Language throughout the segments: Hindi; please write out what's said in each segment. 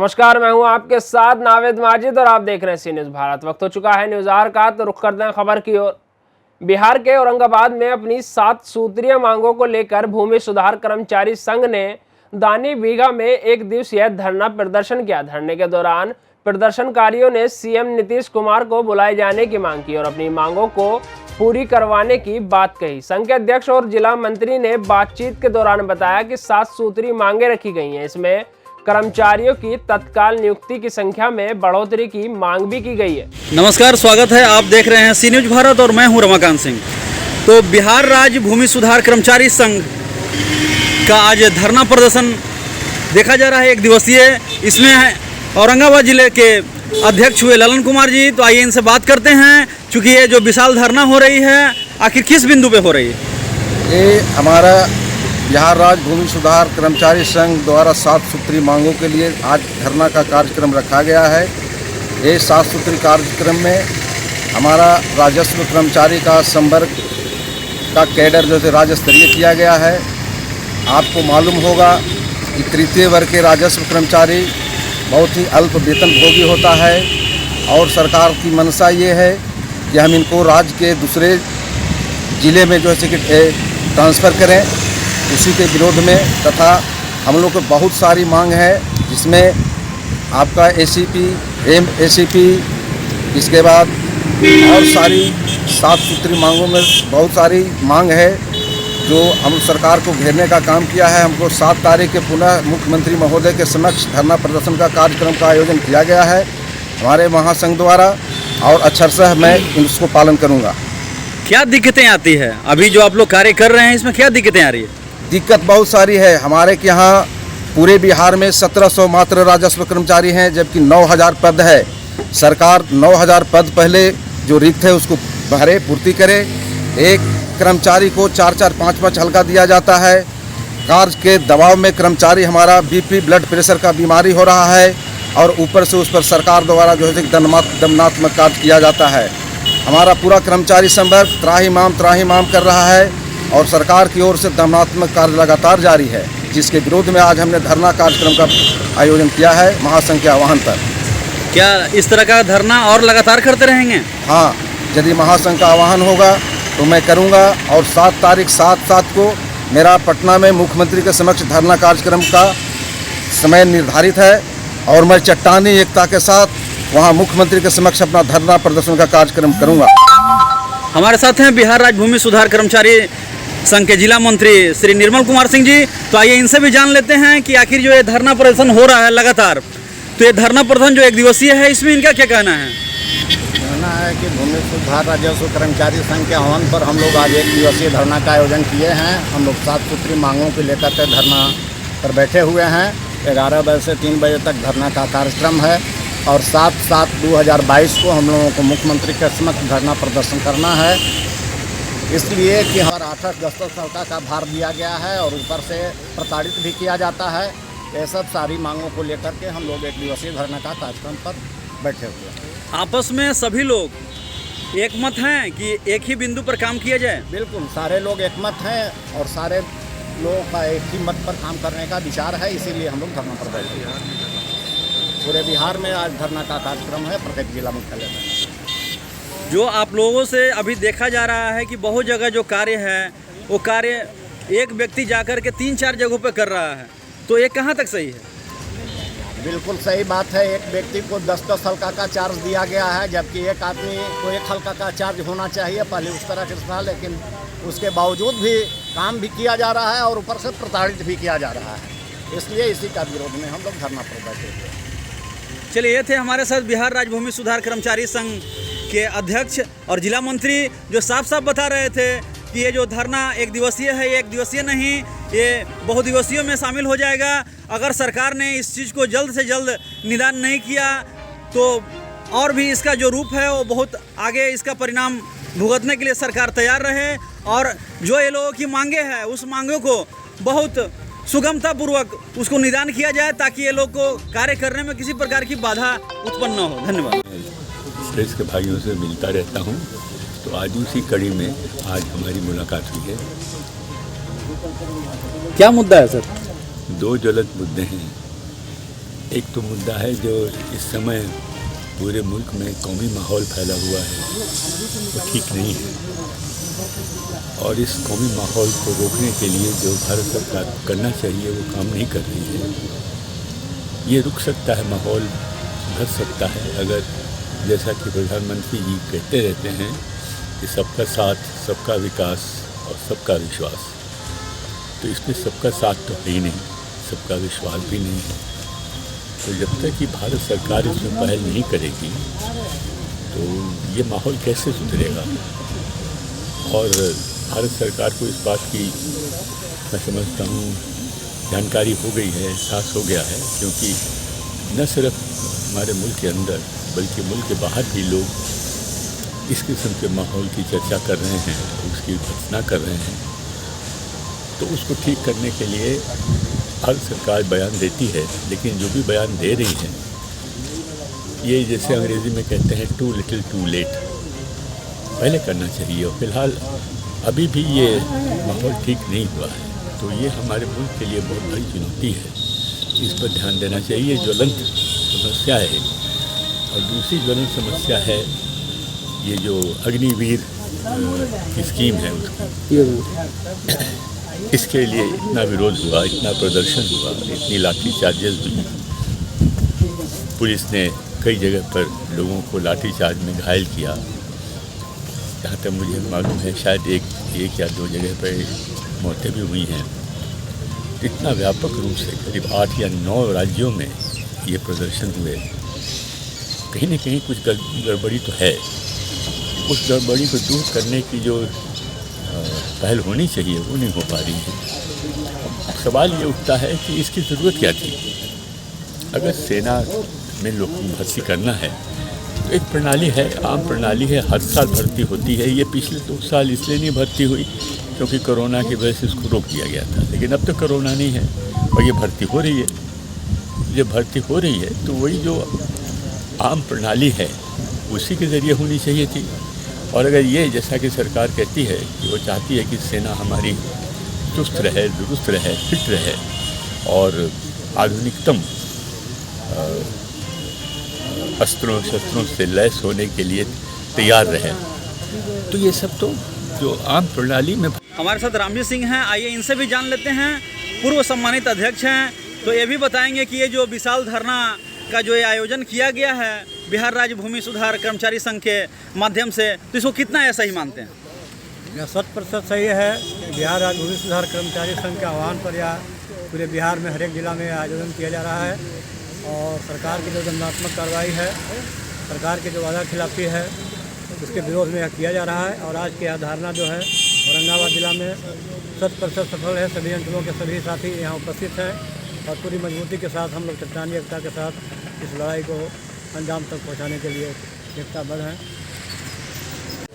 नमस्कार, मैं हूं आपके साथ नावेद माजिद और आप देख रहे हैं सी न्यूज़ भारत। वक्त हो चुका है न्यूज़ आवर का, तो रुख करते हैं खबर की ओर। बिहार के औरंगाबाद में अपनी 7 सूत्रीय मांगों को लेकर भूमि सुधार कर्मचारी संघ ने दानी बीघा में एक दिवसीय धरना प्रदर्शन किया। धरने के दौरान प्रदर्शनकारियों ने सीएम नीतीश कुमार को बुलाए जाने की मांग की और अपनी मांगों को पूरी करवाने की बात कही। संघ के अध्यक्ष और जिला मंत्री ने बातचीत के दौरान बताया कि 7 सूत्री मांगे रखी गई हैं। इसमें कर्मचारियों की तत्काल नियुक्ति की संख्या में बढ़ोतरी की मांग भी की गई है। नमस्कार, स्वागत है। आप देख रहे हैं सी न्यूज़ भारत और मैं हूं रमाकांत सिंह। तो बिहार राज्य भूमि सुधार कर्मचारी संघ का आज धरना प्रदर्शन देखा जा रहा है, एक दिवसीय। इसमें औरंगाबाद जिले के अध्यक्ष हुए ललन कुमार जी। तो आइए इनसे बात करते हैं, चूँकि ये जो विशाल धरना हो रही है आखिर किस बिंदु पे हो रही है? ये हमारा बिहार राज्य भूमि सुधार कर्मचारी संघ द्वारा 7 सूत्री मांगों के लिए आज धरना का कार्यक्रम रखा गया है। ये 7 सूत्री कार्यक्रम में हमारा राजस्व कर्मचारी का संवर्ग का कैडर जो है राज्य स्तरीय किया गया है। आपको मालूम होगा कि तृतीय वर्ग के राजस्व कर्मचारी बहुत ही अल्प वेतनभोगी होता है और सरकार की मंशा ये है कि हम इनको राज्य के दूसरे ज़िले में जो है कि ट्रांसफ़र करें। उसी के विरोध में तथा हम लोग को बहुत सारी मांग है, जिसमें आपका एसीपी, एसीपी, इसके बाद और सारी 7 सूत्री मांगों में बहुत सारी मांग है जो हम सरकार को घेरने का काम किया है। हमको 7 तारीख के पुनः मुख्यमंत्री महोदय के समक्ष धरना प्रदर्शन का कार्यक्रम का आयोजन किया गया है हमारे महासंघ द्वारा, और अक्षरशः मैं इसको पालन करूँगा। क्या दिक्कतें आती है? अभी जो आप लोग कार्य कर रहे हैं इसमें क्या दिक्कतें आ रही है? दिक्कत बहुत सारी है। हमारे के यहाँ पूरे बिहार में 1700 मात्र राजस्व कर्मचारी हैं, जबकि 9000 पद है। सरकार 9000 पद पहले जो रिक्त है उसको भरे, पूर्ति करे। एक कर्मचारी को 4-4, 5-5 हल्का दिया जाता है। कार्य के दबाव में कर्मचारी हमारा बीपी, ब्लड प्रेशर का बीमारी हो रहा है और ऊपर से उस पर सरकार द्वारा जो है दमनात्मक कार्य किया जाता है। हमारा पूरा कर्मचारी संवर्ग त्राहिमाम कर रहा है और सरकार की ओर से दमनात्मक कार्य लगातार जारी है, जिसके विरोध में आज हमने धरना कार्यक्रम का आयोजन किया है महासंघ के आह्वान पर। क्या इस तरह का धरना और लगातार करते रहेंगे? हाँ, यदि महासंघ का आह्वान होगा तो मैं करूँगा। और 7 तारीख 7/7 को मेरा पटना में मुख्यमंत्री के समक्ष धरना कार्यक्रम का समय निर्धारित है और मैं चट्टानी एकता के साथ वहाँ मुख्यमंत्री के समक्ष अपना धरना प्रदर्शन का कार्यक्रम करूँगा। हमारे साथ हैं बिहार राज्य भूमि सुधार कर्मचारी संघ के जिला मंत्री श्री निर्मल कुमार सिंह जी। तो आइए इनसे भी जान लेते हैं कि आखिर जो ये धरना प्रदर्शन हो रहा है लगातार, तो ये धरना प्रदर्शन जो एक दिवसीय है इसमें इनका क्या कहना है? कहना है कि भूमि सुधार राजस्व कर्मचारी संघ के आह्वान पर हम लोग आज एक दिवसीय धरना का आयोजन किए हैं। हम लोग 7 सूत्री मांगों को लेकर के धरना पर बैठे हुए हैं। 11 बजे से 3 बजे तक धरना का कार्यक्रम है और 7/7/2022 को हम लोगों को मुख्यमंत्री के समक्ष धरना प्रदर्शन करना है, इसलिए कि हमारा 8-10 सल्का का भार दिया गया है और ऊपर से प्रताड़ित भी किया जाता है। ये सब सारी मांगों को लेकर के हम लोग एक दिवसीय धरना का कार्यक्रम पर बैठे हुए हैं। आपस में सभी लोग एक मत हैं कि एक ही बिंदु पर काम किया जाए? बिल्कुल, सारे लोग एक मत हैं और सारे लोगों का एक ही मत पर काम करने का विचार है, इसीलिए हम लोग धरना पर बैठे हैं। पूरे बिहार में आज धरना का कार्यक्रम है प्रत्येक जिला मुख्यालय में। जो आप लोगों से अभी देखा जा रहा है कि बहुत जगह जो कार्य है वो कार्य एक व्यक्ति जाकर के 3-4 जगहों पर कर रहा है, तो ये कहाँ तक सही है? बिल्कुल सही बात है। एक व्यक्ति को 10-10 हल्का का चार्ज दिया गया है, जबकि एक आदमी को 1 हल्का का चार्ज होना चाहिए। पहले उस तरह के था, लेकिन उसके बावजूद भी काम भी किया जा रहा है और ऊपर से प्रताड़ित भी किया जा रहा है। इसलिए इसी का विरोध में हम लोग धरना पर बैठे हुए हैं। चलिए, ये थे हमारे साथ बिहार राज्य भूमि सुधार कर्मचारी संघ के अध्यक्ष और जिला मंत्री, जो साफ साफ बता रहे थे कि ये जो धरना एक दिवसीय है, ये एक दिवसीय नहीं, ये बहुदिवसीयों में शामिल हो जाएगा। अगर सरकार ने इस चीज़ को जल्द से जल्द निदान नहीं किया तो और भी इसका जो रूप है वो बहुत आगे इसका परिणाम भुगतने के लिए सरकार तैयार रहे। और जो ये लोगों की मांगे हैं उस मांगों को बहुत सुगमतापूर्वक उसको निदान किया जाए, ताकि ये लोग को कार्य करने में किसी प्रकार की बाधा उत्पन्न न हो। धन्यवाद। प्रेस के भाइयों से मिलता रहता हूँ, तो आज उसी कड़ी में आज हमारी मुलाकात हुई है। क्या मुद्दा है सर? 2 ज्वलंत मुद्दे हैं। एक तो मुद्दा है जो इस समय पूरे मुल्क में कौमी माहौल फैला हुआ है, वो ठीक नहीं है। और इस कौमी माहौल को रोकने के लिए जो भारत सरकार को करना चाहिए वो काम नहीं कर रही है। ये रुक सकता है, माहौल सुधर सकता है अगर, जैसा कि प्रधानमंत्री जी कहते रहते हैं कि सबका साथ, सबका विकास और सबका विश्वास। तो इसमें सबका साथ तो है ही नहीं, सबका विश्वास भी नहीं है। तो जब तक कि भारत सरकार इसमें पहल नहीं करेगी तो ये माहौल कैसे सुधरेगा। और भारत सरकार को इस बात की मैं समझता हूँ जानकारी हो गई है, एहसास हो गया है, क्योंकि न सिर्फ हमारे मुल्क के अंदर बल्कि मुल्क के बाहर भी लोग इस किस्म के माहौल की चर्चा कर रहे हैं, उसकी भर्त्सना कर रहे हैं। तो उसको ठीक करने के लिए भारत सरकार बयान देती है, लेकिन जो भी बयान दे रही है ये जैसे अंग्रेज़ी में कहते हैं टू लिटिल टू लेट, पहले करना चाहिए। और फिलहाल अभी भी ये माहौल ठीक नहीं हुआ है, तो ये हमारे मुल्क के लिए बहुत बड़ी चुनौती है, इस पर ध्यान देना चाहिए। ज्वलंत समस्या है। और दूसरी ज्वलंत समस्या है ये जो अग्निवीर की स्कीम है उसकी, इसके लिए इतना विरोध हुआ, इतना प्रदर्शन हुआ, इतनी लाठी चार्जेस हुई, पुलिस ने कई जगह पर लोगों को लाठी चार्ज में घायल किया। जहाँ तक मुझे मालूम है शायद एक या दो जगह पर मौतें भी हुई हैं। इतना व्यापक रूप से करीब 8 या 9 राज्यों में ये प्रदर्शन हुए। कहीं न कहीं कुछ गड़बड़ी तो है। उस गड़बड़ी को दूर करने की जो पहल होनी चाहिए वो नहीं हो पा रही है। सवाल ये उठता है कि इसकी ज़रूरत क्या थी। अगर सेना में लोगों को भर्ती करना है तो एक प्रणाली है, आम प्रणाली है, हर साल भर्ती होती है। ये पिछले 2 साल इसलिए नहीं भर्ती हुई क्योंकि कोरोना की वजह से इसको रोक दिया गया था, लेकिन अब तो कोरोना नहीं है और ये भर्ती हो रही है। जब भर्ती हो रही है तो वही जो आम प्रणाली है उसी के ज़रिए होनी चाहिए थी। और अगर ये जैसा कि सरकार कहती है कि वो चाहती है कि सेना हमारी चुस्त रहे, दुरुस्त रहे, फिट रहे और आधुनिकतम अस्त्रों शस्त्रों से लैस होने के लिए तैयार रहे, तो ये सब तो जो आम प्रणाली में। हमारे साथ रामजी सिंह हैं, आइए इनसे भी जान लेते हैं। पूर्व सम्मानित अध्यक्ष हैं, तो ये भी बताएंगे कि ये जो विशाल धरना का जो ये आयोजन किया गया है बिहार राज्य भूमि सुधार कर्मचारी संघ के माध्यम से, तो इसको कितना ऐसा ही मानते हैं? यह 100% सही है। बिहार राज्य भूमि सुधार कर्मचारी संघ के आह्वान पर या पूरे बिहार में हर एक जिला में आयोजन किया जा रहा है और सरकार की जो दंडात्मक कार्रवाई है, सरकार के जो वादा खिलाफी है, उसके विरोध में यह किया जा रहा है। और आज की यह धारणा जो है औरंगाबाद जिला में 100% सफल है। सभी अंचलों के सभी साथी यहाँ उपस्थित हैं और पूरी मजबूती के साथ हम लोग चट्टानी एकता के साथ इस लड़ाई को अंजाम तक पहुँचाने के लिए एकताबद्ध हैं।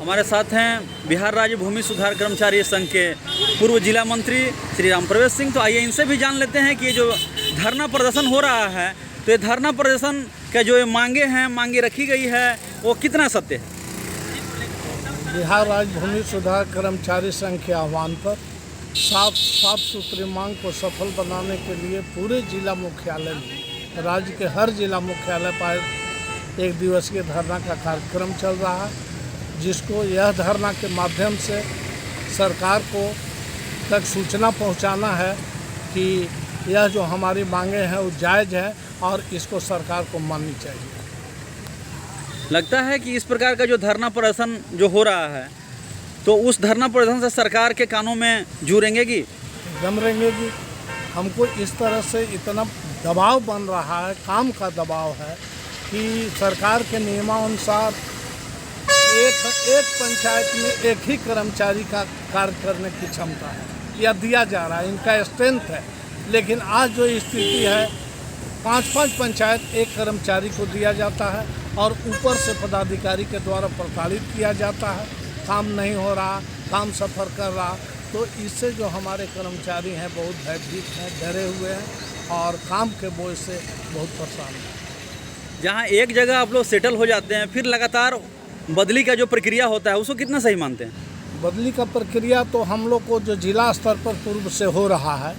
हमारे साथ हैं बिहार राज्य भूमि सुधार कर्मचारी संघ के पूर्व जिला मंत्री श्री राम प्रवेश सिंह। तो आइए इनसे भी जान लेते हैं कि ये जो धरना प्रदर्शन हो रहा है, तो ये धरना प्रदर्शन का जो मांगे हैं, मांगे रखी गई है, वो कितना सत्य है? बिहार राज्य भूमि सुधार कर्मचारी संघ के आह्वान पर सात सूत्री मांग को सफल बनाने के लिए पूरे जिला मुख्यालय में, राज्य के हर जिला मुख्यालय पर 1 दिवसीय धरना का कार्यक्रम चल रहा है, जिसको यह धरना के माध्यम से सरकार को तक सूचना पहुंचाना है कि यह जो हमारी मांगे हैं वो जायज़ है और इसको सरकार को माननी चाहिए। लगता है कि इस प्रकार का जो धरना प्रदर्शन जो हो रहा है, तो उस धरना प्रदर्शन से सरकार के कानों में जू रेंगेगी? दम रेंगेगी। हमको इस तरह से इतना दबाव बन रहा है, काम का दबाव है कि सरकार के नियमानुसार एक पंचायत में एक ही कर्मचारी का कार्य करने की क्षमता है, यह दिया जा रहा है, इनका स्ट्रेंथ है। लेकिन आज जो स्थिति है 5-5 पंचायत एक कर्मचारी को दिया जाता है और ऊपर से पदाधिकारी के द्वारा प्रताड़ित किया जाता है, काम नहीं हो रहा, काम सफ़र कर रहा। तो इससे जो हमारे कर्मचारी हैं बहुत भयभीत हैं, डरे हुए हैं और काम के बोझ से बहुत परेशान हैं। जहाँ एक जगह आप लोग सेटल हो जाते हैं, फिर लगातार बदली का जो प्रक्रिया होता है उसको कितना सही मानते हैं? बदली का प्रक्रिया तो हम लोग को जो जिला स्तर पर पूर्व से हो रहा है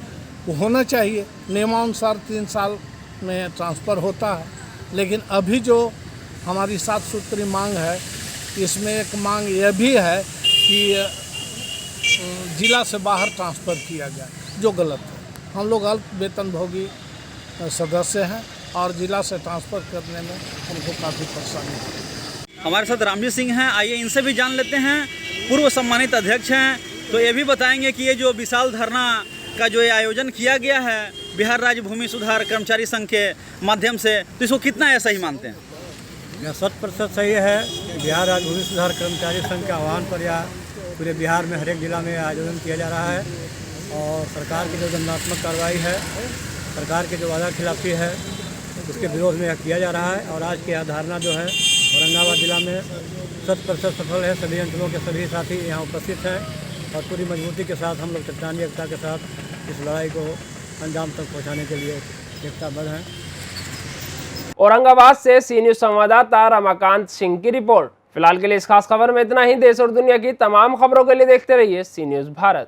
वो होना चाहिए। नियमानुसार 3 साल में ट्रांसफ़र होता है। लेकिन अभी जो हमारी 7 सूत्री मांग है, इसमें एक मांग यह भी है कि ज़िला से बाहर ट्रांसफ़र किया जाए, जो गलत है। हम लोग अल्प वेतनभोगी सदस्य हैं और ज़िला से ट्रांसफ़र करने में हमको काफ़ी परेशानी है। हमारे साथ रामजी सिंह हैं, आइए इनसे भी जान लेते हैं। पूर्व सम्मानित अध्यक्ष हैं, तो ये भी बताएंगे कि ये जो विशाल धरना का जो ये आयोजन किया गया है बिहार राज्य भूमि सुधार कर्मचारी संघ के माध्यम से, तो इसको कितना ऐसा ही मानते हैं? यह 100% सही है। बिहार राज्य भूमि सुधार कर्मचारी संघ के आह्वान पर या पूरे बिहार में हर एक जिला में आयोजन किया जा रहा है और सरकार की जो दंडात्मक कार्रवाई है, सरकार के जो वादा खिलाफी है, उसके विरोध में यह किया जा रहा है। और आज की यह धारणा जो है औरंगाबाद जिला में 100% सफल है। सभी अंचलों के सभी साथी यहाँ उपस्थित हैं और पूरी मजबूती के साथ हम लोग चट्टानी एकता के साथ इस लड़ाई को अंजाम तक पहुँचाने के लिए एकताबद्ध हैं। औरंगाबाद से सी न्यूज़ संवाददाता रमाकांत सिंह की रिपोर्ट। फिलहाल के लिए इस खास खबर में इतना ही। देश और दुनिया की तमाम खबरों के लिए देखते रहिए सी न्यूज़ भारत।